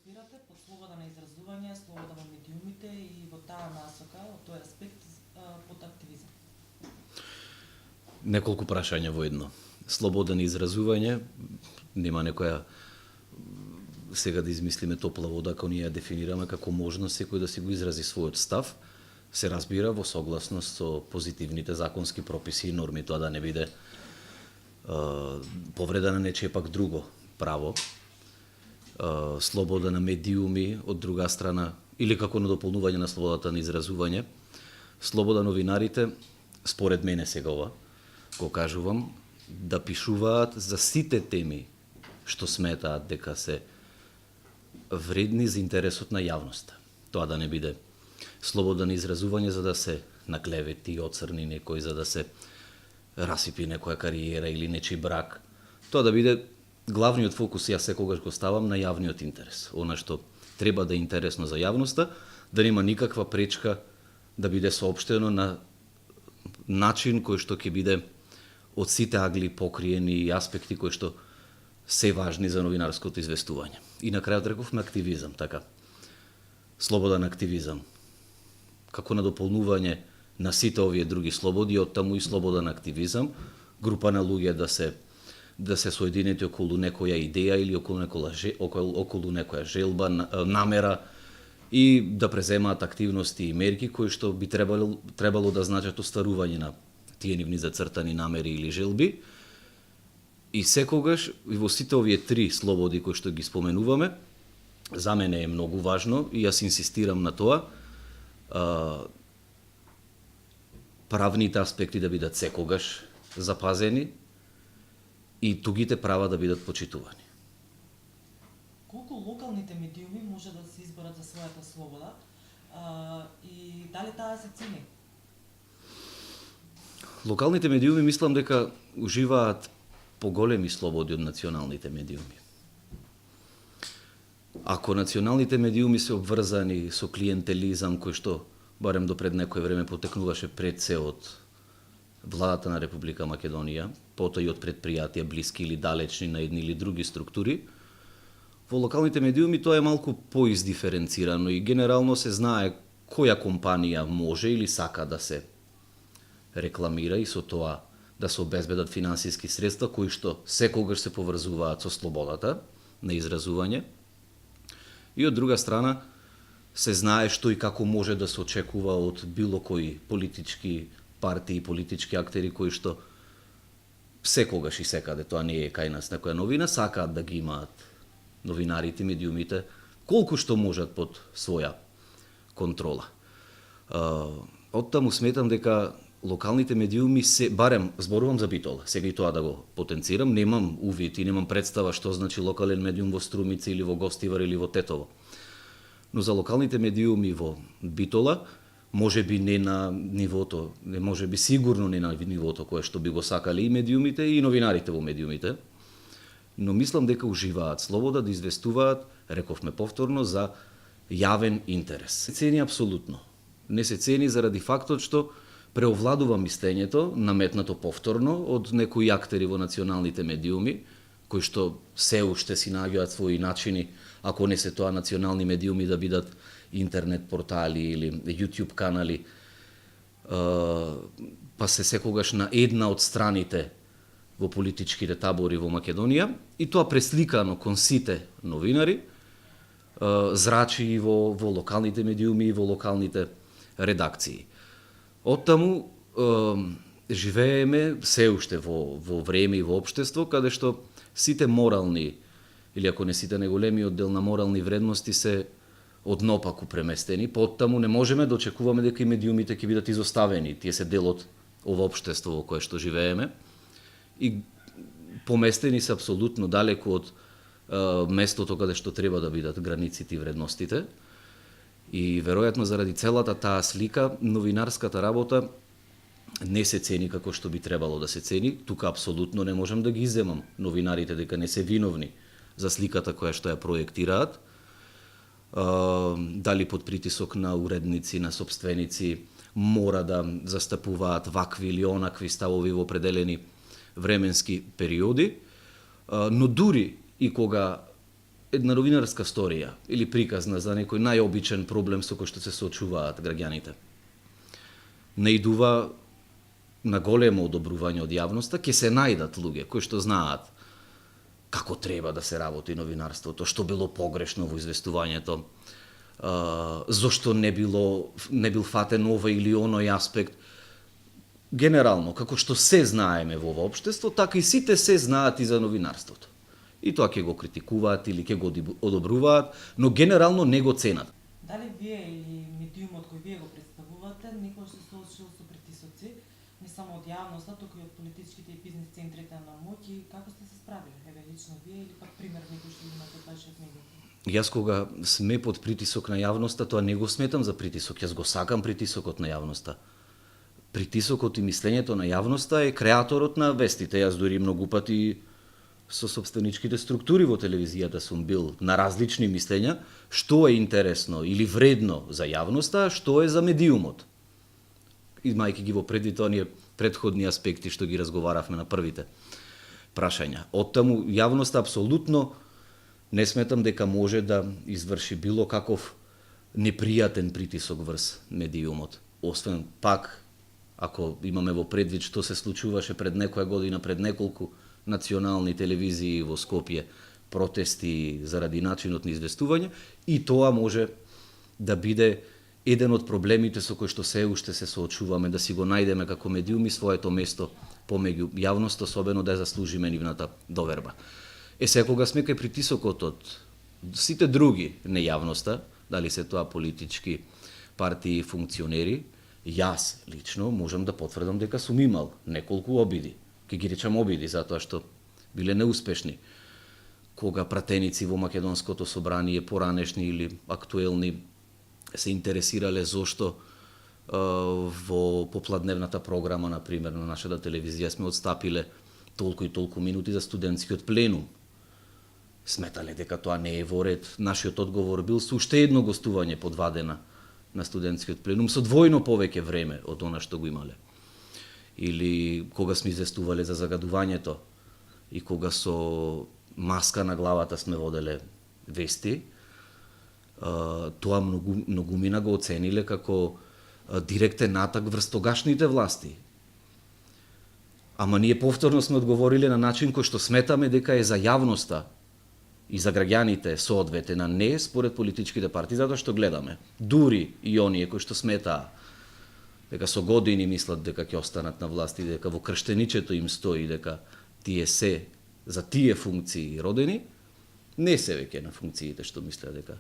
разбирате под слобода на изразување, слобода во медиумите и во таа насока, од тој аспект под активизам? Неколку прашања во едно. Слобода на изразување, нема некоја сега да измислиме топла вода, ако ние ја дефинираме како можност секој да си го изрази својот став, се разбира во согласност со позитивните законски прописи и норми, тоа да не биде повреда на нечие пак друго право, слобода на медиуми од друга страна, или како на дополнување на слободата на изразување, слобода новинарите, според мене сега ова, го кажувам, да пишуваат за сите теми што сметаат дека се вредни за интересот на јавноста. Тоа да не биде слобода на изразување за да се наклевети и оцрни некој, за да се расипи некоја кариера или нечи брак. Тоа да биде главниот фокус, јас секогаш го ставам на јавниот интерес. Она што треба да е интересно за јавноста, да нема никаква пречка да биде соопштено на начин кој што ќе биде од сите агли покриени аспекти кои што се важни за новинарското известување. И на крајот рековме активизам, така. Слободен активизам. Како на дополнување на сите овие други слободи, од таму и слободен активизам, група на луѓе да се соединети околу некоја идеја или околу некоја желба, намера и да преземаат активности и мерки кои што би требало да значат остварување на тие нивни зацртани намери или желби. И секогаш, и во сите овие три слободи кои што ги споменуваме, за мене е многу важно и јас инсистирам на тоа, правните аспекти да бидат секогаш запазени и тугите права да бидат почитувани. Колку локалните медиуми може да се изборат за својата слобода и дали таа се цени? Локалните медиуми мислам дека уживаат поголеми слободи од националните медиуми. Ако националните медиуми се обврзани со клиентелизам кој што барем до пред некој време потекнуваше пред се од владата на Република Македонија, потоа и од предпријатија блиски или далечни на едни или други структури, во локалните медиуми тоа е малку поиздиференцирано и генерално се знае која компанија може или сака да се рекламира и со тоа да се обезбедат финансиски средства кои што секогаш се поврзуваат со слободата на изразување. И од друга страна се знае што и како може да се очекува од било кои политички партии, политички актери кои што секогаш и секаде, тоа не е кај нас некоја новина, сакаат да ги имаат новинарите, медиумите, колку што можат под своја контрола. Оттаму сметам дека локалните медиуми се, барем зборувам за Битола, сега и тоа да го потенцирам, немам увид и немам представа што значи локален медиум во Струмица или во Гостивар или во Тетово. Но за локалните медиуми во Битола, може би не на нивото, може би сигурно не на нивото кое што би го сакале и медиумите и новинарите во медиумите, но мислам дека уживаат слобода да известуваат, рековме повторно, за јавен интерес. Se цени апсолутно. Не се цени заради фактот што преовладува мислењето, наметнато повторно од некои актери во националните медиуми, кои што се уште си наѓаат своји начини, ако не се тоа национални медиуми да бидат интернет портали или YouTube канали, па се секогаш на една од страните во политичките табори во Македонија, и тоа пресликано кон сите новинари, зрачи и во локалните медиуми и во локалните редакции. Оттаму живееме се уште во време и во општество каде што сите морални, или ако не сите најголемиот дел на морални вредности се однопаку преместени, поттаму не можеме да очекуваме дека и медиумите ќе бидат изоставени, тие се дел од ова општество во кое што живееме и поместени се апсолутно далеку од местото каде што треба да бидат границите и вредностите. И веројатно заради целата таа слика, новинарската работа не се цени како што би требало да се цени. Тука апсолутно не можам да ги иземам новинарите дека не се виновни за сликата која што ја проектираат. Дали под притисок на уредници, на сопственици, мора да застапуваат вакви или онакви ставови во определени временски периоди, но дури и кога една новинарска сторија или приказна за некој најобичен проблем со кој што се соочуваат граѓаните. Наидува на големо одобрување од јавноста, ќе се најдат луѓе кои што знаат како треба да се работи новинарството, што било погрешно во известувањето, зошто не бил фатен овој или оној аспект. Генерално, како што се знаеме во ова општество, така и сите се знаат и за новинарството. И тоа ќе го критикуваат или ќе го одобруваат, но генерално не го ценат. Дали вие или медиумот кој вие го представувате некој се соочил со притисоци, не само од јавноста, туку и од политичките и бизнес центрите на моќ, и како сте се справили? Еве лично вие или пак пример некој што имате вашиот медиум? Јас кога сме под притисок на јавноста, тоа не го сметам за притисок, јас го сакам притисокот на јавноста. Притисокот и мислењето на јавноста е креаторот на вестите. Јас дури многу пати со собственичките структури во телевизијата сум бил на различни мислења, што е интересно или вредно за јавноста, што е за медиумот. Имајќи ги во предвид оние претходни аспекти што ги разговаравме на првите прашања. Оттаму јавноста апсолутно не сметам дека може да изврши било каков непријатен притисок врз медиумот. Освен пак, ако имаме во предвид што се случуваше пред некоја година, пред неколку национални телевизии во Скопје, протести заради начинот на известување, и тоа може да биде еден од проблемите со кои што се уште се соочуваме, да си го најдеме како медиуми своето место помеѓу јавност, особено да ја заслужиме нивната доверба. Секога сме кај притисокот од сите други нејавноста, дали се тоа политички партии и функционери, јас лично можам да потврдам дека сум имал неколку обиди. Ке ги речам обиди затоа што биле неуспешни. Кога пратеници во Македонското собрание, поранешни или актуелни, се интересирале зошто во попладневната програма, например, на нашата телевизија сме отстапиле толку и толку минути за студентскиот пленум. Сметале дека тоа не е во ред. Нашиот одговор бил со уште едно гостување по 2 дена на студентскиот пленум со двојно повеќе време од она што го имале. Или кога сме известувале за загадувањето и кога со маска на главата сме воделе вести, тоа многумина го оцениле како директен атак врз тогашните власти. Ама ние повторно сме одговориле на начин кој што сметаме дека е за јавноста и за граѓаните соодветен, а не според политичките партии, затоа што гледаме. Дури и оние кои што сметаа дека со години мислат дека ќе останат на власт и дека во крштеничето им стои дека тие се за тие функции родени, не се веќе на функциите што мислеа дека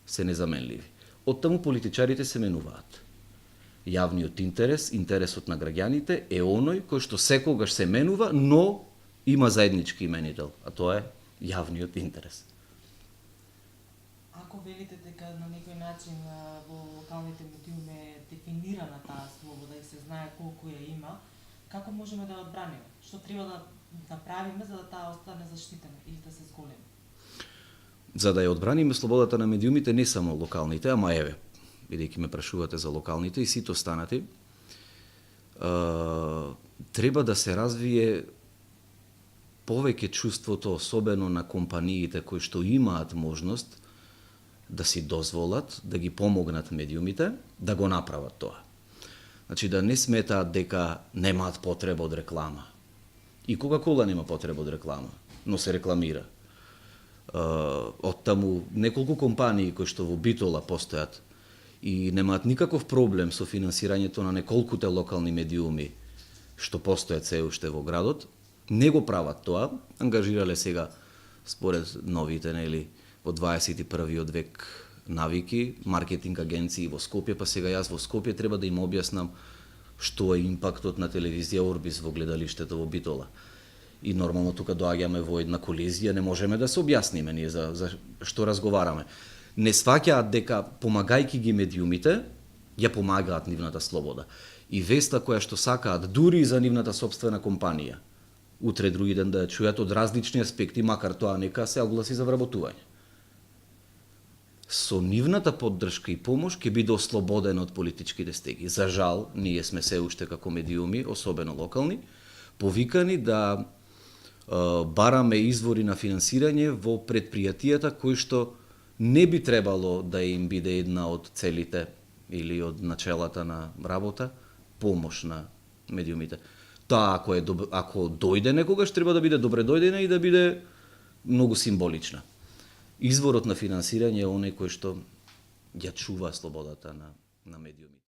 се незаменливи. Оттаму политичарите се менуваат. Јавниот интерес, интересот на граѓаните е оној кој што секогаш се менува, но има заеднички именител, а тоа е јавниот интерес. Ако велите дека на некој начин во локалните медиуми е дефинирана таа слобода и се знае колку ја има, како можеме да ја одбраниме? Што треба да направиме за да таа остане заштитена или да се зголеми? За да ја одбраниме слободата на медиумите, не само локалните, ама еве, бидејќи ме прашувате за локалните и сите останати, треба да се развие повеќе чувството, особено на компаниите кои што имаат можност да си дозволат, да ги помогнат медиумите, да го направат тоа. Значи да не сметаат дека немаат потреба од реклама. И Кока-кола нема потреба од реклама, но се рекламира. Оттаму неколку компании кои што во Битола постојат и немаат никаков проблем со финансирањето на неколкуте локални медиуми што постојат се уште во градот, не го прават тоа, ангажирале сега според новите, нели, во 21. век навики, маркетинг агенции во Скопје, па сега јас во Скопје треба да им објаснам што е импактот на телевизија Орбис во гледалиштето во Битола. И нормално тука доаѓаме во една колизија, не можеме да се објасниме ние за што разговараме. Не сваќаат дека помагајќи ги медиумите, ја помагаат нивната слобода. И веста која што сакаат дури и за нивната сопствена компанија, утре други ден да ја чујат од различни аспекти, макар тоа нека се огласи за вработување. Со нивната поддршка и помош ќе биде ослободен од политичките стеги. За жал, ние сме се уште како медиуми, особено локални, повикани да бараме извори на финансирање во предпријатијата кои што не би требало да им биде една од целите или од начелата на работа помош на медиумите. Таа ако дојде некогаш треба да биде добре дојдена и да биде многу символична. Изворот на финансирање е оној кој што ја чува слободата на медиумите.